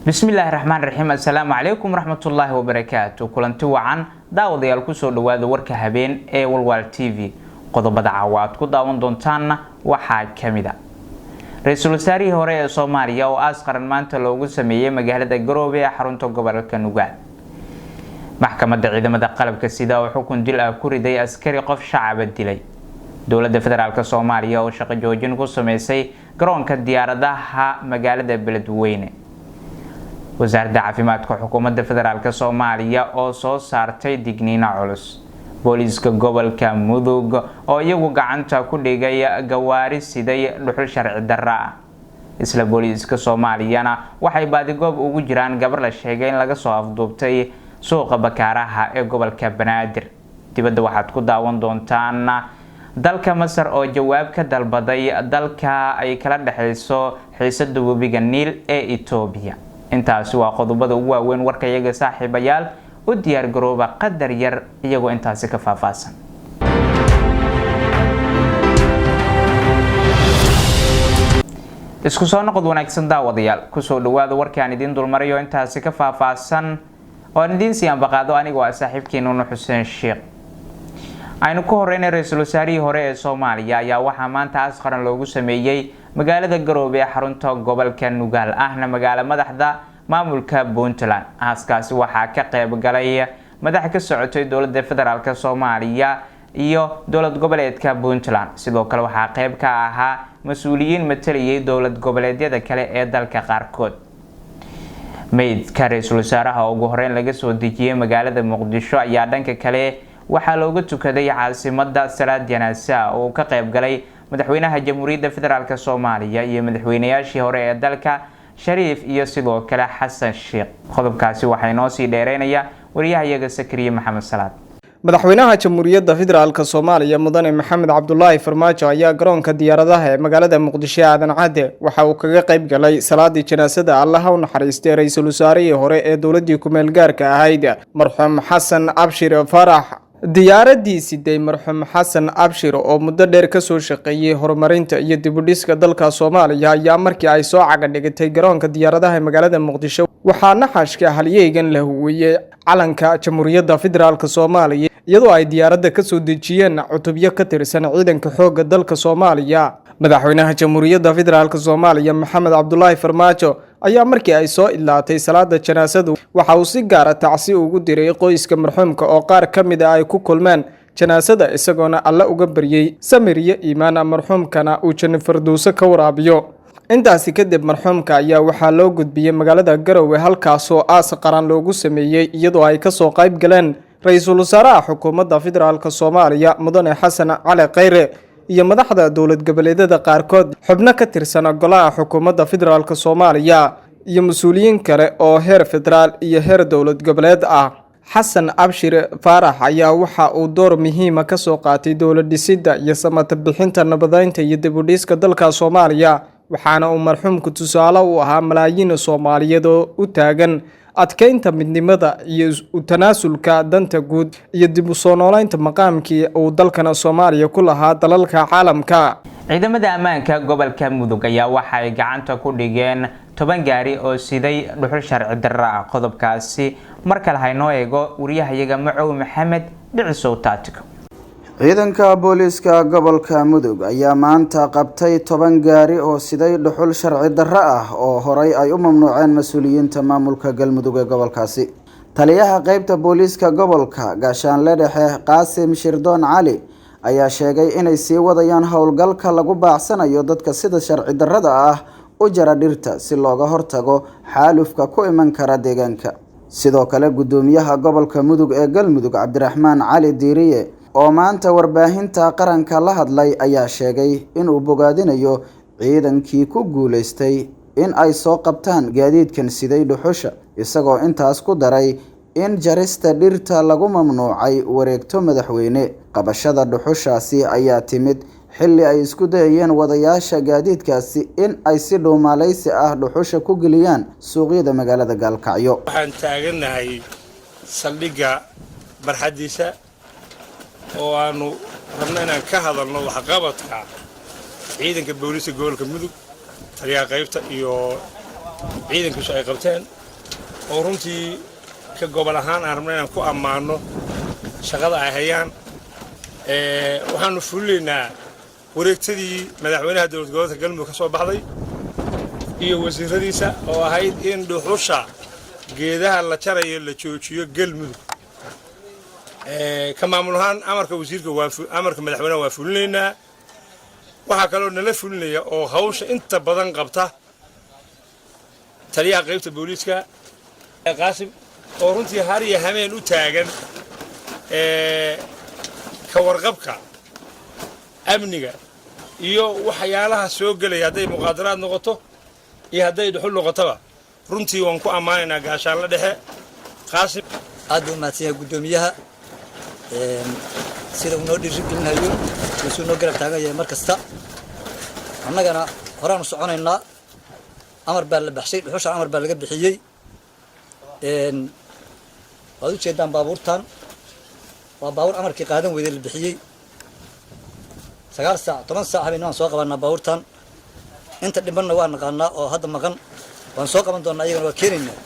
bismillaahi raxmaani raxiim. assalaamu calaykum waraxmatullaahi wabarakaatu. kulanti wacan daawadayaal kusoo dhawaada warka habeen ee walwal TV. qodobada caawa aad ku daawan doontaanna waxaa kamid ah ra-iisul wasaarihii hore ee Soomaaliya oo aas qaran maanta loogu sameeyay magaalada Garowe ee xarunta gobolka Nugaal. maxkamadda ciidamada qalabka sida oo xukun dil ah ku riday askari qof shacab dilay. dowladda federaalka Soomaaliya oo shaqo joojin ku sameysay garoonka diyaaradaha magaalada Beledweyne. wasaaradda caafimaadka xukuumadda federaalka Soomaaliya oo soo saartay digniino culus. booliiska gobolka Mudug oo iyagu gacanta ku dhigay gawaari siday dhuxul sharci darro ah. isla booliiska Soomaaliyana waxay baadigoob ugu jiraan gabar la sheegay in laga soo afduubtay suuqa Bakaaraha ee gobolka Banaadir. dibadda waxaad ku daawan doontaan dalka Masar oo jawaab ka dalbaday dalka ay kala dhaxayso xiisadda webiga Niil ee Itoobiya. intaasi waa qodobada ugu waaweyn warka iyaga saaxiibayaal u diyaar garooba qadar yar iyagoo intaasi ka faahfaahsan. isku soo noqod wanaagsan daawadayaal kusoo dhawaada warkaan idin dulmarayo intaasi ka faahfaahsan oo idin sii anbaqaado anigoo ah saaxiibkiina Nuux Xuseen Sheekh. aynu ku horeynay ra-iisul wasaarihii hore ee Soomaaliya ayaa waxaa maanta aas qaran loogu sameeyay magaalada Garowe ee xarunta gobolka Nugaal ahna magaalo madaxda maamulka Puntland. aaskaasi waxaa ka qayb galay madax ka socotay dowladda federaalka Soomaaliya iyo dowlad goboleedka Puntland. sidoo kale waxaa qayb ka ahaa mas'uuliyiin mataliyay dowlad goboleedyada kale ee dalka qaarkood. meydka ra-iisul wasaaraha ugu horeyn laga soo dejiyay magaalada Muqdisho ayaa dhanka kale waxaa looga tukaday caasimadda salaad janaasa oo ka qayb galay madaxweynaha jamhuuriyadda federaalka Soomaaliya iyo madaxweynayaashii hore ee dalka Shariif iyo sidoo kale Xasan Sheekh. qodobkaasi waxaa inoo sii dheereynaya wariyahayaga Sakriye Maxamed Salaad. madaxweynaha jamhuuriyadda federaalka Soomaaliya mudane Maxamed Cabdullaahi Farmaajo ayaa garoonka diyaaradaha ee magaalada Muqdisho aadan cadde waxa uu kaga qayb galay salaadii janaasada Allaha u naxariistay ra-iisul wasaarihii hore ee dowladii ku meel gaarka ahayd marxuum Xasan Abshir Farax. diyaaradii siday marxuum Xasan Abshir oo muddo dheer ka soo shaqeeyay horumarinta iyo dib u dhiska dalka Soomaaliya ayaa markii ay soo caga dhigtay garoonka diyaaradaha ee magaalada Muqdisho waxaa naxashka halyeeygan la huwiyay calanka jamhuuriyadda federaalka Soomaaliya iyadoo ay diyaaradda ka soo dejiyeen cutubyo ka tirsan ciidanka xoogga dalka Soomaaliya. madaxweynaha jamhuuriyadda federaalka Soomaaliya Maxamed Cabdullaahi Farmaajo ayaa markii ay soo ilaatay salaada janaasadu waxa uu si gaar ah tacsi ugu diray qoyska marxuumka oo qaar ka mid ah ay ku kulmeen janaasada isagoona alla uga baryay samir iyo iimaan marxuumkana uu janno firdawso ka waraabiyo. intaasi kadib marxuumka ayaa waxaa loo gudbiyay magaalada Garowe halkaasoo aas qaran loogu sameeyay iyadoo ay ka soo qayb galeen ra-iisul wasaaraha xukuumadda federaalka Soomaaliya mudane Xasan Cali Khayre iyo madaxda dowlad goboleedyada qaarkood xubno ka tirsan golaha xukuumadda federaalka Soomaaliya iyo mas'uuliyiin kale oo heer federaal iyo heer dowlad goboleed ah. Xasan Abshir Farax ayaa waxa uu door muhiim ah ka soo qaatay dowlad dhisidda iyo samata bixinta nabadeynta iyo dib u dhiska dalka Soomaaliya waxaana uu marxuumku tusaale u ahaa malaayiin Soomaaliyeed oo u taagan adkeynta midnimada iyo u tanaasulka danta guud iyo dib u soo noolaynta maqaamkii uu dalkana Soomaaliya ku lahaa dalalka caalamka. ciidamada ammaanka gobolka Mudug ayaa waxay gacanta ku dhigeen 10 gaari oo siday dhuxul sharci darro ah. qodobkaasi marka la hayno eego wariyahayaga Macow Maxamed Dhicisow Taatiko. ciidanka booliiska gobolka Mudug ayaa maanta qabtay 10 gaari oo siday dhuxul sharci darro ah oo horay ay u mamnuuceen mas'uuliyiinta maamulka Galmudug ee gobolkaasi. taliyaha qaybta booliiska gobolka Gaashaanle Dhexe Qaasim Shirdoon Cali ayaa sheegay inay sii wadayaan howlgalka lagu baacsanayo dadka sida sharci darrada ah u jara dhirta si looga hortago xaalufka ku iman kara deegaanka. sidoo kale gudoomiyaha gobolka Mudug ee Galmudug Cabdiraxmaan Cali Diiriye oo maanta warbaahinta qaranka la hadlay ayaa sheegay inuu bogaadinayo ciidankii ku guuleystay in ay soo qabtaan gaadiidkan siday dhuxusha isagoo intaas ku daray in jarista dhirta lagu mamnuucay wareegto madaxweyne. qabashada dhuxushaasi ayaa timid xilli ay isku dayayeen wadayaasha gaadiidkaasi in ay si dhuumaalaysi ah dhuxusha ku geliyaan suuqyada magaalada Gaalkacyo. waxaan taaganahay saldhigga barxadiisa oo aanu rabno inaan ka hadalno waxqabadka ciidanka booliiska gobolka Mudug taliyaha qaybta iyo ciidankiisu ay qabteen oo runtii ka gobol ahaan aan rabno inaan ku ammaano shaqada ay hayaan waxaanu fulinaynaa wareegtadii madaxweynaha dowlad goboleedka galmudug ka soo baxday iyo wasiiradiisa oo ahayd in dhuxusha geedaha la jarayo la joojiyo galmudug ka maamul ahaan amarka madaxweynaha waa fulinaynaa waxaa kaloo nala fulinaya oo hawsha inta badan qabta taliyaha qaybta booliiska qaasim oo runtii har iyo hameen u taagan ka warqabka amniga iyo waxyaalaha soo gelaya hadday muqaadaraad noqoto iyo hadday dhuxul noqotoba runtii waan ku ammaanaynaa gaashaanla dhexe qaasim aad u mahadsanyahay guddoomiyaha sida uu noo dhiirigelinayo isuu noo garab taagan yahay mar kasta annagana horaanu soconaynaa amar baa la baxshay dhuxusha amar baa laga bixiyey waad u jeedaan baabuurtan waa baabuur amarkii qaadan weyday la bixiyey 9 saac 10 saac habeenaan soo qabanaa baabuurtan inta dhibanna waa naqaanaa oo hadda maqan waan soo qaban doonaa iyagana waa keenaynaa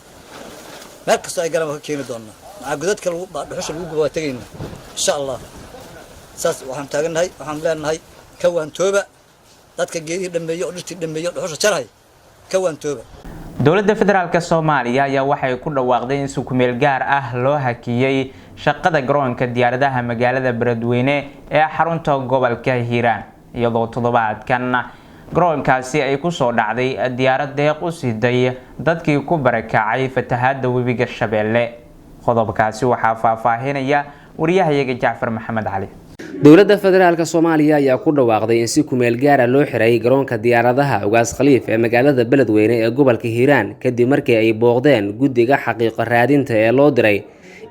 meel kasta ay galaan waa ka keeni doonaa maca godadka dhuxusha lagu gubo waa tegaynaa insha allah saas waxaan taagannahay waxaan leenahay ka waantooba dadka geedihii dhameeyo oo dhirtii dhameeyo dhuxusha jarahay ka waantooba dowladda federaalka Soomaaliya ayaa waxay ku dhawaaqday in sukumeel gaar ah loo hakiyay shaqada garoonka diyaaradaha magaalada Beledweyne ee xarunta gobolka Hiiraan iyadoo toddobaadkan garoonkaasi ay ku soo dhacday diyaarad deeq u siday dadkii ku barakacay fatahaada webiga Shabeelle qodobkaasi waxaa faahfaahinaya wariyahayaga Jaafar Maxamed Cali dowladda federaalka Soomaaliya ayaa ku dhawaaqday in si kumeel gaar ah loo xiray garoonka diyaaradaha Ugaas Khaliif ee magaalada Beledweyne ee gobolka Hiiraan kadib markii ay booqdeen guddiga xaqiiqo raadinta ee loo diray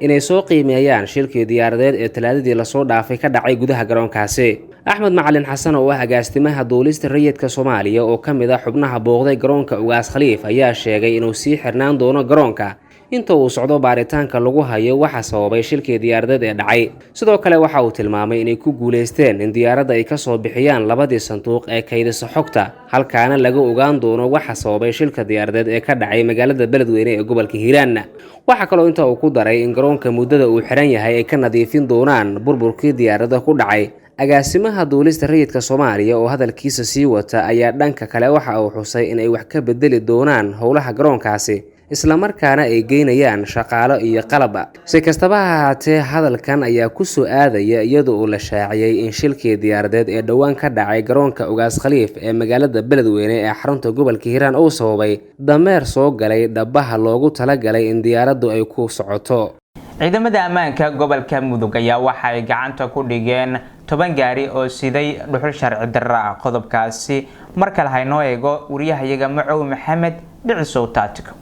inay soo qiimeeyaan shilkii diyaaradeed ee talaadadii la soo dhaafay ka dhacay gudaha garoonkaasi Axmed Macalin Xasan oo ah agaasimaha duulista rayidka Soomaaliya oo kamid ah xubnaha booqday garoonka Ugaas Khaliif ayaa sheegay inuu sii xirnaan doono garoonka inta uu socdo baaritaanka lagu hayo waxa sababay shilkii diyaaradeed ee dhacay sidoo kale waxa uu tilmaamay inay ku guuleysteen in diyaaradda ay ka soo bixiyaan labadii sanduuq ee kaydisa xogta halkaana laga ogaan doono waxa sababay shilka diyaaradeed ee ka dhacay magaalada Beledweyne ee gobolka Hiiraan waxa kaloo inta uu ku daray in garoonka muddada uu xiran yahay ay ka nadiifin doonaan burburkii diyaaradda ku dhacay agaasimaha duulista rayidka Soomaaliya oo hadalkiisa sii wata ayaa dhanka kale waxa uu xusay in ay wax ka bedeli doonaan howlaha garoonkaasi isla markaana ay geynayaan shaqaalo iyo qalab si kastaba ha ahaatee hadalkan ayaa ku soo aadaya iyadoo uu la shaaciyay in shilkii diyaaradeed ee dhowaan ka dhacay garoonka Ugaas Khaliif ee magaalada Beledweyne ee xarunta gobolka Hiiraan uu sababay dameer soo galay dhabaha loogu talagalay in diyaaraddu ay ku socoto ciidamada ammaanka gobolka Mudug ayaa waxa ay gacanta ku dhigeen 10 gaari oo siday dhuxul sharci darro ah qodobkaasi marka la hayno eego wariyahayaga Macow Maxamed Dhicisow Taatiko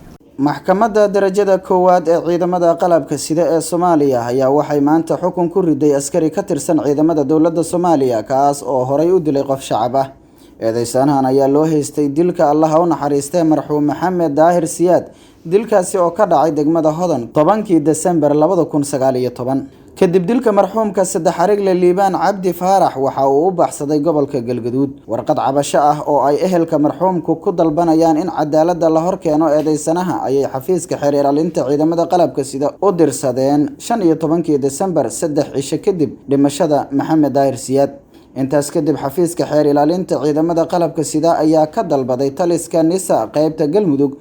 maxkamadda darajada koowaad ee ciidamada qalabka sida ee Soomaaliya ayaa waxay maanta xukun ku riday askari ka tirsan ciidamada dowladda Soomaaliya kaas oo horay u dilay qof shacab ah eedeysanahan ayaa loo haystay dilka Allah u naxariistay marxuum Maxamed Daahir Siyaad dilkaasi oo ka dhacay degmada Hodan 10kii December 2019 kadib dilka marxuumka saddex xarigle Liibaan Cabdi Faarax waxa uu u baxsaday gobolka Galgaduud warqad cabasho ah oo ay ehelka marxuumku ku dalbanayaan in cadaaladda la hor keeno eedeysanaha ayay xafiiska xeer ilaalinta ciidamada qalabka sida u dirsadeen 15kii December 3 cisho kadib dhimashada Maxamed Daahir Siyaad intaas kadib xafiiska xeer ilaalinta ciidamada qalabka sida ayaa ka dalbaday taliska NISA qaybta Galmudug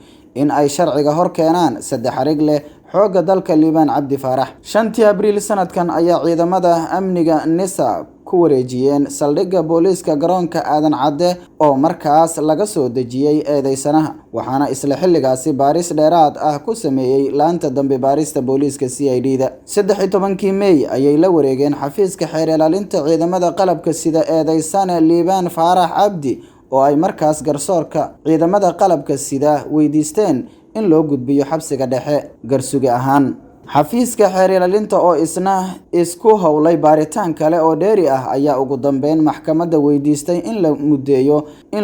in ay sharciga hor keenaan saddex xarigle xooga dalka Liibaan Cabdi Faarax 5 Abriil sanadkan ayaa ciidamada amniga NISA ku wareejiyeen saldhigga booliiska garoonka Aadan Cadde oo markaas laga soo dejiyay eedeysanaha waxaana isla xilligaasi baaris dheeraad ah ku sameeyay laanta dambe baarista booliiska CID-da 13kii May ayay la wareegeen xafiiska xeer ilaalinta ciidamada qalabka sida eedeysana Liibaan Faarax Cabdi oo ay markaas garsoorka ciidamada qalabka sida weydiisteen in loo gudbiyo xabsiga dhexe garsugi ahaan xafiiska xeer ilaalinta oo isna isku howlay baaritaan kale oo dheeri ah ayaa ugu dambeyn maxkamadda weydiistay in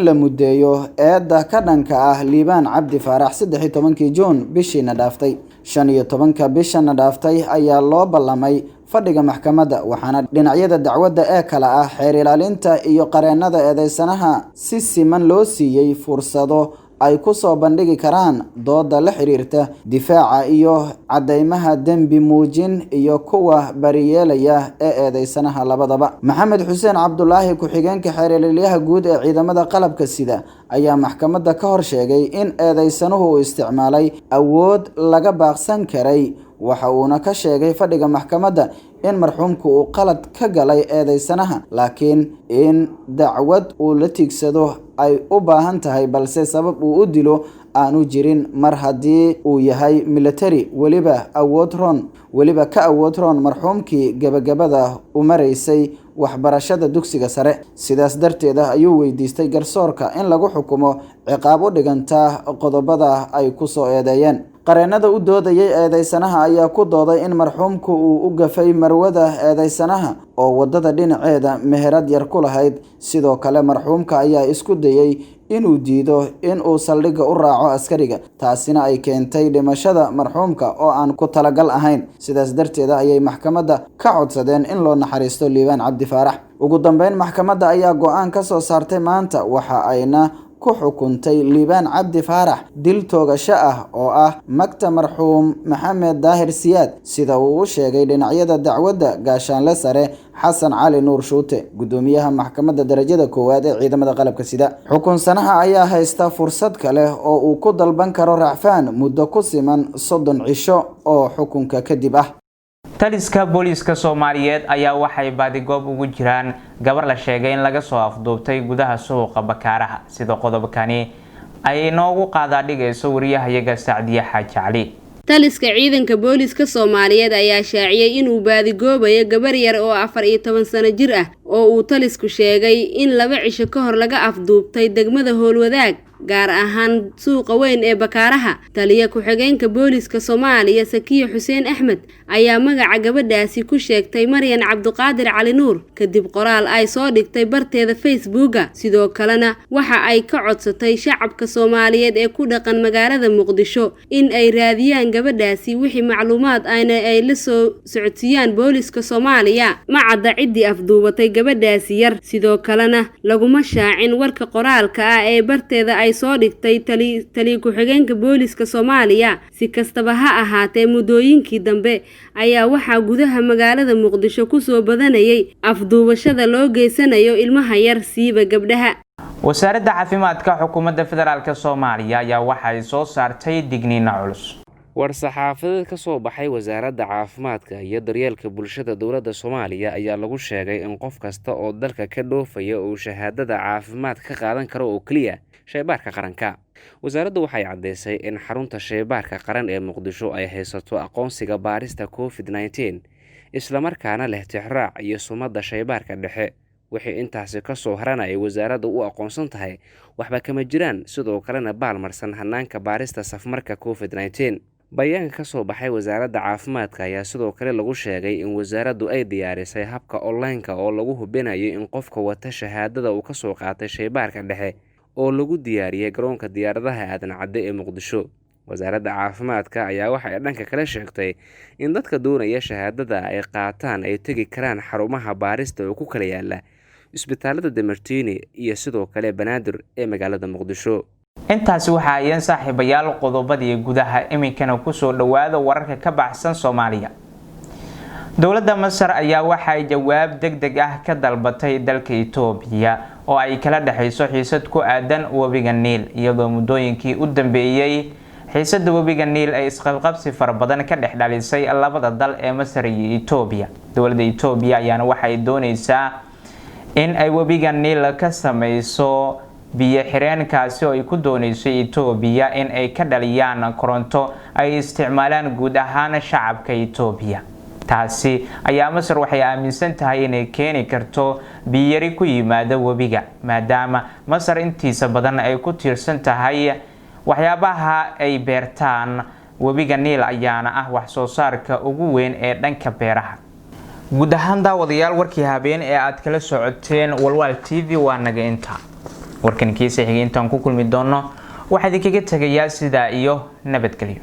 la mudeeyo eedda ka dhanka ah Liibaan Cabdi Faarax 13kii June bishiina dhaaftay 15 bishana dhaaftay ayaa loo ballamay fadhiga maxkamadda waxaana dhinacyada dacwadda ee kala ah xeer ilaalinta iyo qareennada eedeysanaha si siman loo siiyay fursado ay ku soo bandhigi karaan dooda la xiriirta difaaca iyo cadeymaha dembi muujin iyo kuwa bariyeelaya ee eedeysanaha labadaba. Maxamed Xuseen Cabdulaahi ku-xigeenka xeeralyaha guud ee ciidamada qalabka sida ayaa maxkamadda ka hor sheegay in eedeysanuhu uu isticmaalay awood laga baaqsan karay. waxa uuna ka sheegay fadhiga maxkamadda in marxuumku uu qalad ka galay eedeysanaha, laakiin in dacwad uu la tiigsado ay u baahan tahay balse sabab uu u dilo aanu jirin mar haddii uu yahay military weliba ka awood roon marxuumkii gabagabada u maraysay waxbarashada dugsiga sare. sidaas darteed ayuu weydiistay garsoorka in lagu xukumo ciqaab u dhiganta qodobada ay ku soo eedeeyeen. qareenada u doodayay eedeysanaha ayaa ku dooday in marxuumku uu u gafay marwada eedeysanaha oo wadada dhinaceeda meherad yar ku lahayd. sidoo kale marxuumka ayaa isku dayay inuu diido in uu saldhigga u raaco askariga, taasina ay keentay dhimashada marxuumka oo aan ku talagal ahayn. sidaas darteed ayay maxkamadda ka codsadeen in loo naxariisto Liibaan Cabdi Faarax. ugu dambeyn maxkamadda ayaa go'aan ka soo saartay maanta, waxa ayna ku xukuntay Liibaan Cabdi Faarax dil toogasho ah oo ah magta marxuum Maxamed Daahir Siyaad, sida uu u sheegay dhinacyada dacwadda gaashaanle sare Xasan Cali Nuur Shuute, gudoomiyaha maxkamadda darajada koowaad ee ciidamada qalabka sida. xukunsanaha ayaa haysta fursad kale oo uu ku dalban karo racfaan muddo ku siman 30 cisho oo xukunka kadib ah. taliska booliiska Soomaaliyeed ayaa waxay baadigoob ugu jiraan gabar la sheegay in laga soo afduubtay gudaha suuqa Bakaaraha, sida qodobkani ay noogu qaada dhigayso wariyahayaga Sacdiye Xaaji Cali. taliska ciidanka booliiska Soomaaliyeed ayaa shaaciyay inuu baadigoobayo gabar yar oo 14 sano jir ah oo uu talisku sheegay in 2 cisho ka hor laga afduubtay degmada Howlwadaag, gaar ahaan suuqa weyn ee Bakaaraha. taliya ku-xigeenka booliiska Soomaaliya Sakiyo Xuseen Axmed ayaa magaca gabadhaasi ku sheegtay Maryan Cabduqaadir Cali Nuur kadib qoraal ay soo dhigtay barteeda Facebooka. sidoo kalena waxa ay ka codsatay shacabka Soomaaliyeed ee ku dhaqan magaalada Muqdisho in ay raadiyaan gabadhaasi wixii macluumaad ay la soo socodsiiyaan booliiska Soomaaliya. ma cadda cidii afduubatay gabadhaasi yar, sidoo kalena laguma shaacin warka qoraalka ah ee barteeda ay soo dhigtay taliya ku-xigeenka booliiska Soomaaliya. si kastaba ha ahaatee, muddooyinkii dambe ayaa waxaa gudaha magaalada Muqdisho ku soo badanayay afduubashada loo geysanayo ilmaha yar siiba gabdhaha. wasaaradda caafimaadka xukuumadda federaalka Soomaaliya ayaa waxay soo saartay digniino culus. war-saxaafadeed ka soo baxay wasaaradda caafimaadka iyo daryeelka bulshada dowladda Soomaaliya ayaa lagu sheegay in qof kasta oo dalka ka dhoofaya uu shahaadada caafimaad ka qaadan karo oo kaliya shaybaarka qaranka. wasaaraddu waxay caddeysay in xarunta shaybaarka qaran ee Muqdisho ay haysato aqoonsiga baarista COVID-19 isla markaana leh tixraac iyo sumadda shaybaarka dhexe. wixii intaasi ka soo harana ay wasaaraddu u aqoonsan tahay waxba kama jiraan, sidoo kalena baalmarsan hanaanka baarista safmarka COVID-19. bayaanka ka soo baxay wasaaradda caafimaadka ayaa sidoo kale lagu sheegay in wasaaraddu ay diyaarisay habka online-ka oo lagu hubinayo in qofka wata shahaadada uu ka soo qaatay shaybaarka dhexe oo lagu diyaariyay garoonka diyaaradaha aadan cadde ee Muqdisho. wasaaradda caafimaadka ayaa waxa ay dhanka kale sheegtay in dadka doonaya shahaadada ay qaataan ay tegi karaan xarumaha baarista oo ku kala yaala isbitaalada Damartini iyo sidoo kale Banaadir ee magaalada Muqdisho. intaasi waxa ay saaxiibayaal qodobadii gudaha iminkana ku soo dhawaada wararka ka baxsan Soomaaliya. dowladda Masar ayaa waxay jawaab degdeg ah ka dalbatay dalka Itoobiya oo ay kala dhaxayso xiisad ku aadan webiga Niil, iyadoo muddooyinkii u dambeeyay xiisadda webiga Niil ay isqabqabsi farabadan ka dhex dhalisay labada dal ee Masar iyo Itoobiya. dowladda Itoobiya ayaana waxay doonaysaa in ay webiga Niil ka samayso biyo xireenkaasi oo ay ku doonayso Itoobiya in ay ka dhaliyaan koronto ay isticmaalaan guud ahaan shacabka Itoobiya. taasi ayaa Masar waxay aaminsan tahay inay keeni karto biyo yari ku yimaada webiga, maadaama Masar intiisa badan ay ku tiirsan tahay waxyaabaha ay beertaan. webiga Niil ayaana ah wax soo saarka ugu weyn ee dhanka beeraha. guud ahaan daawadayaal warkii habeen ee aad kala socoteen Walwal TV waa naga inta. warkan kiisa xigay intaan ku kulmi doono waxaan idinkaga tagayaa sida iyo nabadgelyo.